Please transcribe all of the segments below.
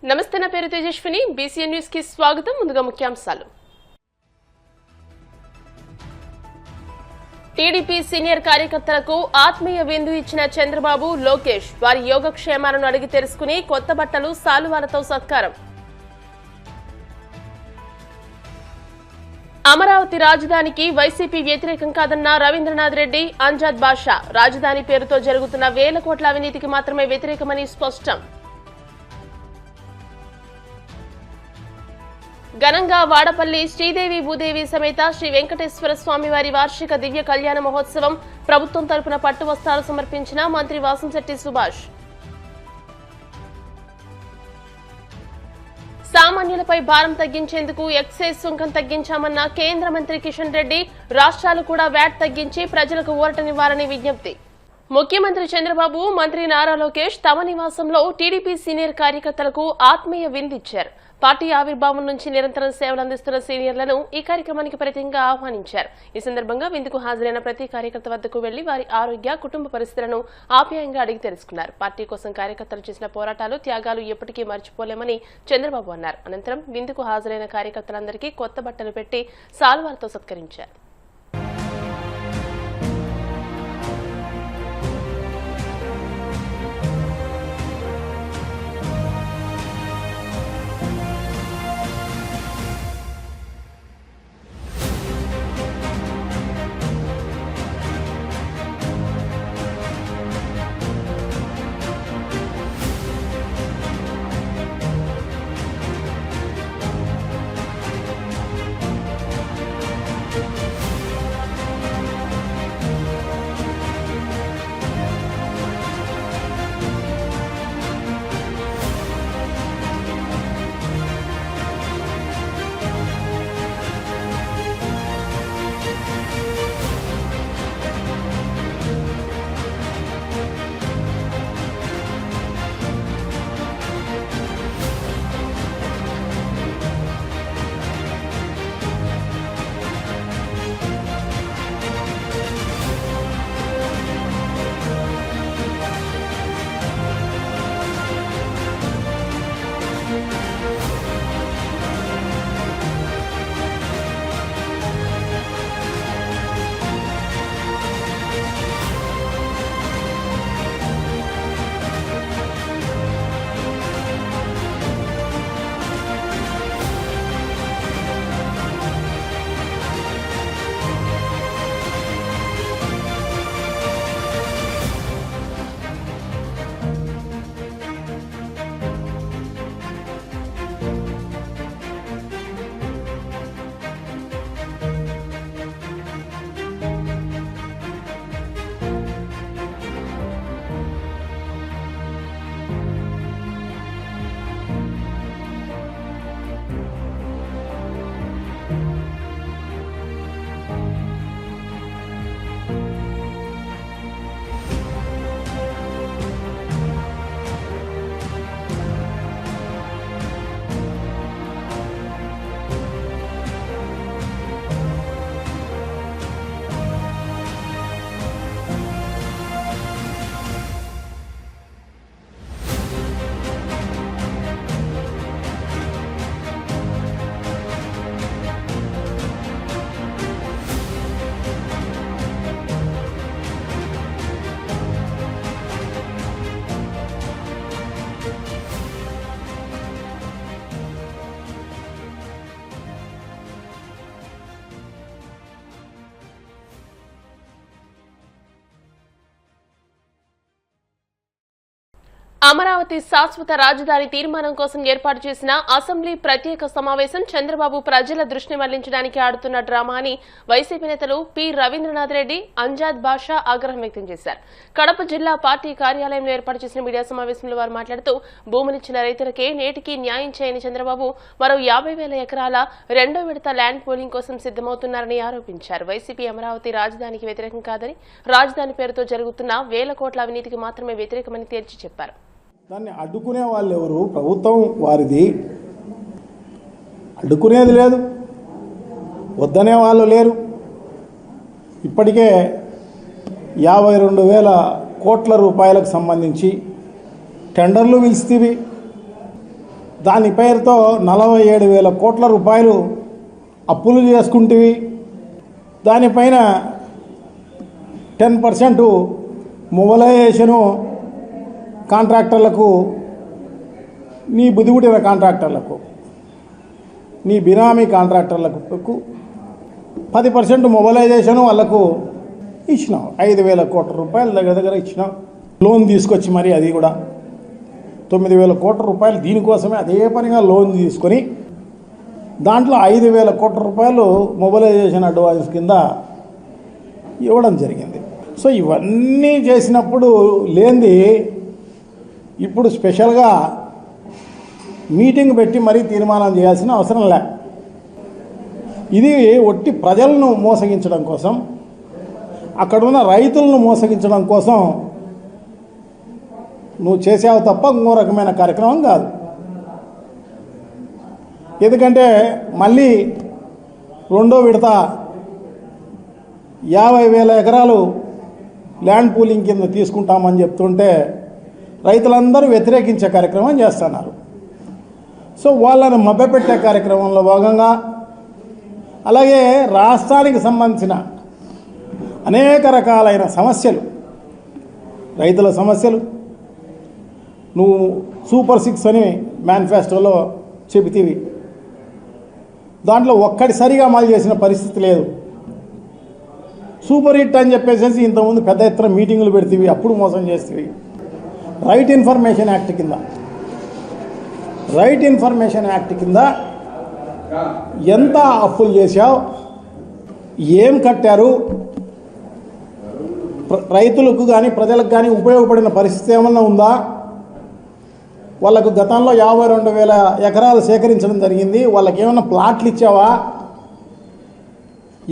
నమస్తే, నా పేరు తేజస్విని. బీసీఎన్ న్యూస్ కి స్వాగతం. ముందుగా ముఖ్యాంశాలు. టీడీపీ సీనియర్ కార్యకర్తలకు ఆత్మీయ విందు ఇచ్చిన చంద్రబాబు, లోకేష్. వారి యోగక్షేమాలను అడిగి తెలుసుకుని కొత్త బట్టలు, శాలువాలతో సత్కారం. అమరావతి రాజధానికి వైసీపీ వ్యతిరేకం కాదన్న రవీంద్రనాథ్ రెడ్డి, అంజాద్ బాషా. రాజధాని పేరుతో జరుగుతున్న వేల కోట్ల అవినీతికి మాత్రమే వ్యతిరేకమని స్పష్టం. ఘనంగా వాడపల్లి శ్రీదేవి భూదేవి సమేత శ్రీ వెంకటేశ్వర స్వామి వారి వార్షిక దివ్య కళ్యాణ మహోత్సవం. ప్రభుత్వం తరపున పట్టు వస్త్రాలు సమర్పించిన మంత్రి వాసంశెట్టి సుభాష్. సామాన్యులపై భారం తగ్గించేందుకు ఎక్సైజ్ సుంకం తగ్గించామన్న కేంద్ర మంత్రి కిషన్ రెడ్డి. రాష్ట్రాలు కూడా వ్యాట్ తగ్గించి ప్రజలకు ఊరటనివ్వాలని విజ్ఞప్తి. ముఖ్యమంత్రి చంద్రబాబు, మంత్రి నారా లోకేష్ తమ నివాసంలో టీడీపీ సీనియర్ కార్యకర్తలకు ఆత్మీయ విందిచ్చారు. పార్టీ ఆవిర్భావం నుంచి నిరంతరం సేవలు అందిస్తున్న సీనియర్లను ఈ కార్యక్రమానికి ప్రత్యేకంగా ఆహ్వానించారు. ఈ సందర్భంగా విందుకు హాజరైన ప్రతి కార్యకర్త వద్దకు వెళ్లి వారి ఆరోగ్య, కుటుంబ పరిస్థితులను ఆప్యాయంగా అడిగి తెలుసుకున్నారు. పార్టీ కోసం కార్యకర్తలు చేసిన పోరాటాలు, త్యాగాలు ఎప్పటికీ మర్చిపోలేమని చంద్రబాబు అన్నారు. అనంతరం విందుకు హాజరైన కార్యకర్తలందరికీ కొత్త బట్టలు పెట్టి శాలువాలతో సత్కరించారు. అమరావతి శాశ్వత రాజధాని తీర్మానం కోసం ఏర్పాటు చేసిన అసెంబ్లీ ప్రత్యేక సమావేశం చంద్రబాబు ప్రజల దృష్టిని మళ్లించడానికి ఆడుతున్న డ్రామా అని వైసీపీ నేతలు పి రవీంద్రనాథ్ రెడ్డి, అంజాద్ బాషా ఆగ్రహం వ్యక్తం చేశారు. కడప జిల్లా పార్టీ కార్యాలయంలో ఏర్పాటు చేసిన మీడియా సమావేశంలో వారు మాట్లాడుతూ భూములిచ్చిన రైతులకే నేటికి న్యాయం చేయని చంద్రబాబు మరో 50,000 ఎకరాల రెండో విడత ల్యాండ్ పోలింగ్ కోసం సిద్దమవుతున్నారని ఆరోపించారు. వైసీపీ అమరావతి రాజధానికి వ్యతిరేకం కాదని, రాజధాని పేరుతో జరుగుతున్న వేల కోట్ల అవినీతికి మాత్రమే వ్యతిరేకమని తేల్చి చెప్పారు. దాన్ని అడ్డుకునే వాళ్ళు ఎవరు? ప్రభుత్వం వారిది, అడ్డుకునేది లేదు, వద్దనే వాళ్ళు లేరు. ఇప్పటికే 52,000 కోట్ల రూపాయలకు సంబంధించి టెండర్లు పిలిస్తేవి, దాని పేరుతో 47,000 కోట్ల రూపాయలు అప్పులు చేసుకుంటేవి. దానిపైన 10% మొబలైజేషను కాంట్రాక్టర్లకు, నీ బుదిగుడిన కాంట్రాక్టర్లకు, నీ బినామీ కాంట్రాక్టర్లకు 10% మొబలైజేషను వాళ్ళకు ఇచ్చినాం. 5,000 కోట్ల రూపాయలు దగ్గర ఇచ్చినాం. లోన్ తీసుకొచ్చి మరి అది కూడా 9,000 కోట్ల రూపాయలు దీనికోసమే అదే పనిగా లోన్ తీసుకొని దాంట్లో 5,000 కోట్ల రూపాయలు మొబలైజేషన్ అడ్వాన్స్ కింద ఇవ్వడం జరిగింది. సో ఇవన్నీ చేసినప్పుడు లేనిది ఇప్పుడు స్పెషల్గా మీటింగ్ పెట్టి మరీ తీర్మానం చేయాల్సిన అవసరం లే. ఇది ఒట్టి ప్రజలను మోసగించడం కోసం, అక్కడున్న రైతులను మోసగించడం కోసం నువ్వు చేసావు తప్ప ఇంకో రకమైన కార్యక్రమం కాదు. ఎందుకంటే మళ్ళీ రెండో విడత 50,000 ఎకరాలు ల్యాండ్ పూలింగ్ కింద తీసుకుంటామని చెప్తుంటే రైతులందరూ వ్యతిరేకించే కార్యక్రమం చేస్తున్నారు. సో వాళ్ళని మభ్యపెట్టే కార్యక్రమంలో భాగంగా, అలాగే రాష్ట్రానికి సంబంధించిన అనేక రకాలైన సమస్యలు, రైతుల సమస్యలు నువ్వు సూపర్ 6 అని మేనిఫెస్టోలో చెబితేవి, దాంట్లో ఒక్కటి సరిగా అమలు చేసిన పరిస్థితి లేదు. సూపర్ హిట్ అని చెప్పేసి ఇంతకుముందు పెద్ద ఎత్తున మీటింగులు పెడితేవి, అప్పుడు మోసం చేస్తేవి. రైట్ ఇన్ఫర్మేషన్ యాక్ట్ కింద ఎంత అప్పులు చేశావు, ఏం కట్టారు, రైతులకు కానీ ప్రజలకు కానీ ఉపయోగపడిన పరిస్థితి ఏమన్నా ఉందా? వాళ్ళకు గతంలో 52,000 ఎకరాలు సేకరించడం జరిగింది. వాళ్ళకి ఏమన్నా ప్లాట్లు ఇచ్చావా?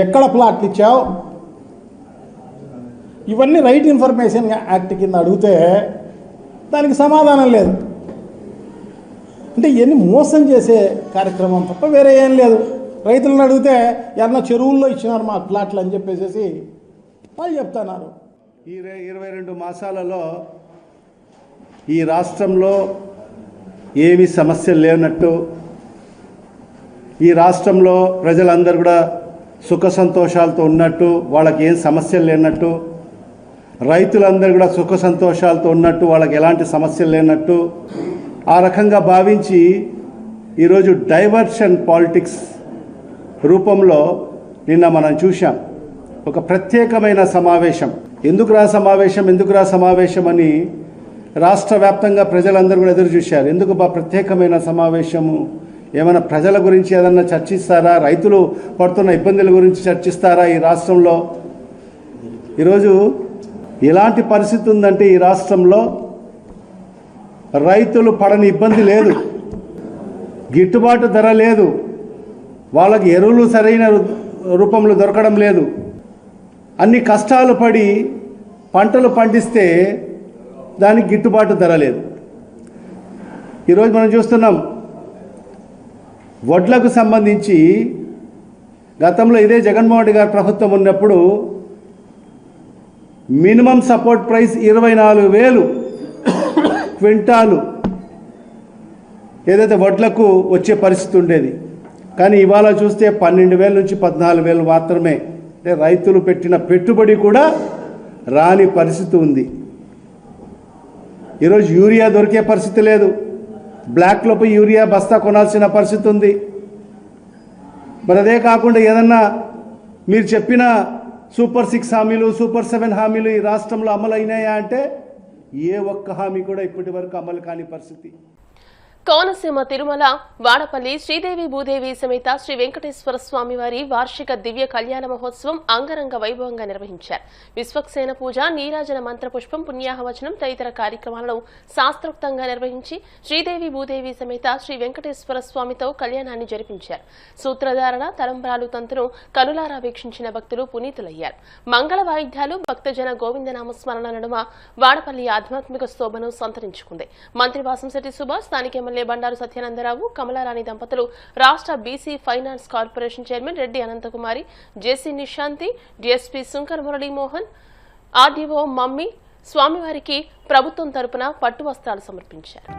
ఎక్కడ ప్లాట్లు ఇచ్చావు? ఇవన్నీ రైట్ ఇన్ఫర్మేషన్ యాక్ట్ కింద అడిగితే దానికి సమాధానం లేదు. అంటే ఇవన్నీ మోసం చేసే కార్యక్రమం తప్ప వేరే ఏం లేదు. రైతులను అడిగితే ఎవరన్నా చెరువుల్లో ఇచ్చినారు మా ప్లాట్లు అని చెప్పేసి వాళ్ళు చెప్తున్నారు. ఈ 22 మాసాలలో ఈ రాష్ట్రంలో ఏమీ సమస్యలు లేనట్టు, ఈ రాష్ట్రంలో ప్రజలందరూ కూడా సుఖ సంతోషాలతో ఉన్నట్టు, వాళ్ళకి ఏం సమస్యలు లేనట్టు, రైతులందరూ కూడా సుఖ సంతోషాలతో ఉన్నట్టు, వాళ్ళకి ఎలాంటి సమస్యలు లేనట్టు ఆ రకంగా భావించి ఈరోజు డైవర్షన్ పాలిటిక్స్ రూపంలో నిన్న మనం చూసాం. ఒక ప్రత్యేకమైన సమావేశం, ఎందుకురా సమావేశం అని రాష్ట్ర వ్యాప్తంగా ప్రజలందరూ కూడా ఎదురు చూశారు. ఎందుకు ప్రత్యేకమైన సమావేశము? ఏమైనా ప్రజల గురించి ఏదన్నా చర్చిస్తారా? రైతులు పడుతున్న ఇబ్బందుల గురించి చర్చిస్తారా? ఈ రాష్ట్రంలో ఈరోజు ఎలాంటి పరిస్థితి ఉందంటే, ఈ రాష్ట్రంలో రైతులు పడని ఇబ్బంది లేదు, గిట్టుబాటు ధర లేదు, వాళ్ళకి ఎరువులు సరైన రూపంలో దొరకడం లేదు, అన్ని కష్టాలు పడి పంటలు పండిస్తే దానికి గిట్టుబాటు ధర లేదు. ఈరోజు మనం చూస్తున్నాం, వడ్లకు సంబంధించి గతంలో ఇదే జగన్మోహన్ రెడ్డి గారి ప్రభుత్వం ఉన్నప్పుడు మినిమం సపోర్ట్ ప్రైస్ 24,000 క్వింటాలు ఏదైతే వడ్లకు వచ్చే పరిస్థితి ఉండేది. కానీ ఇవాళ చూస్తే 12,000 నుంచి 14,000 మాత్రమే. అంటే రైతులు పెట్టిన పెట్టుబడి కూడా రాని పరిస్థితి ఉంది. ఈరోజు యూరియా దొరికే పరిస్థితి లేదు, బ్లాక్లో పోయి యూరియా బస్తా కొనాల్సిన పరిస్థితి ఉంది. మరి అదే కాకుండా ఏదన్నా మీరు చెప్పిన సూపర్ 6 హామీలు, సూపర్ 7 హామీలు ఈ రాష్ట్రంలో అమలు అయినాయా అంటే ఏ ఒక్క హామీ కూడా ఇప్పటి వరకు అమలు కాని పరిస్థితి. కోనసీమ తిరుమల వాడపల్లి శ్రీదేవి భూదేవి సమేత శ్రీ వెంకటేశ్వర స్వామి వారి వార్షిక దివ్య కళ్యాణ మహోత్సవం అంగరంగ వైభవంగా నిర్వహించారు. విశ్వక్సేన పూజ, నీరాజన మంత్రపుష్పం, పుణ్యాహవచనం తదితర కార్యక్రమాలను శాస్త్రోక్తంగా నిర్వహించి శ్రీదేవి భూదేవి సమేత శ్రీ వెంకటేశ్వర స్వామితో కళ్యాణాన్ని జరిపించారు. సూత్రధారణ, తలంబ్రాలు తంతును కనులారా వీక్షించిన భక్తులు పునీతులయ్యారు. మంగళ వాయిద్యాలు, భక్తజన గోవిందనామ స్మరణ నడుమ వాడపల్లి ఆధ్యాత్మిక శోభను సంతరించుకుంది. మంత్రి వాసంశెట్టి సుభాష్, స్థానిక ఎమ్మెల్యే బండారు సత్యానందరావు, కమలారాణి దంపతులు, రాష్ట్ర BC finance corporation chairman Reddy Anantakumari, JC Nishanthi, DSP Sunkar Muralimohan, RDO మమ్మీ స్వామివారికి ప్రభుత్వం తరపున పట్టు వస్త్రాలు సమర్పించారు.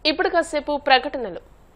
ఇప్పుడు కాసేపు ప్రకటనలు.